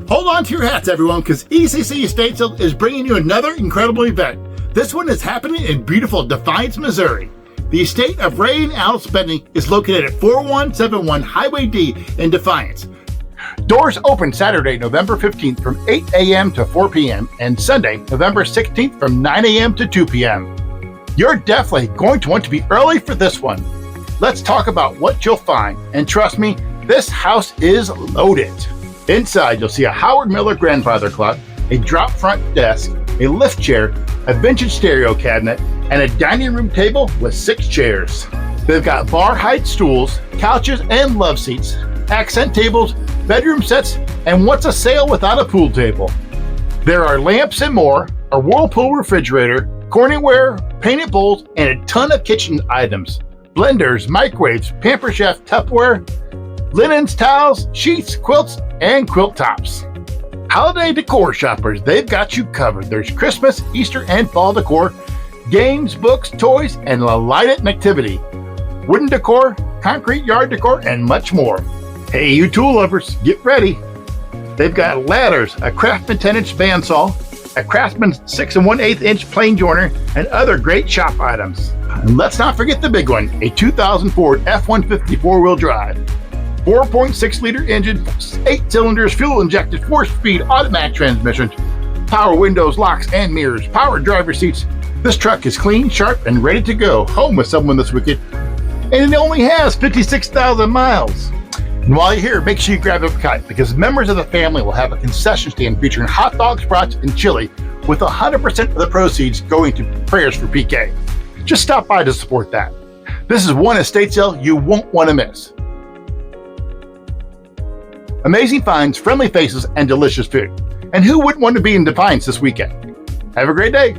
Hold on to your hats, everyone, because ECC Estate Sales is bringing you another incredible event. This one is happening in beautiful Defiance, Missouri. The estate of Ray and Alice Benne is located at 4171 Highway D in Defiance. Doors open Saturday, November 15th from 8 a.m. to 4 p.m. and Sunday, November 16th from 9 a.m. to 2 p.m. You're definitely going to want to be early for this one. Let's talk about what you'll find, and trust me, this house is loaded. Inside, you'll see a Howard Miller grandfather clock, a drop front desk, a lift chair, a vintage stereo cabinet, and a dining room table with 6 chairs. They've got bar height stools, couches, and love seats, accent tables, bedroom sets, and what's a sale without a pool table? There are lamps and more, a Whirlpool refrigerator, Corningware, painted bowls, and a ton of kitchen items. Blenders, microwaves, Pampered Chef Tupperware, linens, towels, sheets, quilts, and quilt tops. Holiday decor shoppers, they've got you covered. There's Christmas, Easter, and fall decor, games, books, toys, and a lighted nativity, wooden decor, concrete yard decor, and much more. Hey, you tool lovers, get ready. They've got ladders, a Craftsman 10-inch bandsaw, a Craftsman 6 1/8-inch plane joiner, and other great shop items. And let's not forget the big one, a 2000 Ford F-150 4-wheel drive. 4.6-liter engine, 8 cylinders, fuel-injected, 4-speed automatic transmission, power windows, locks, and mirrors, power driver seats. This truck is clean, sharp, and ready to go home with someone this weekend. And it only has 56,000 miles. And while you're here, make sure you grab a kite, because members of the family will have a concession stand featuring hot dogs, brats, and chili, with 100% of the proceeds going to prayers for PK. Just stop by to support that. This is one estate sale you won't want to miss. Amazing finds, friendly faces, and delicious food. And who wouldn't want to be in Defiance this weekend? Have a great day.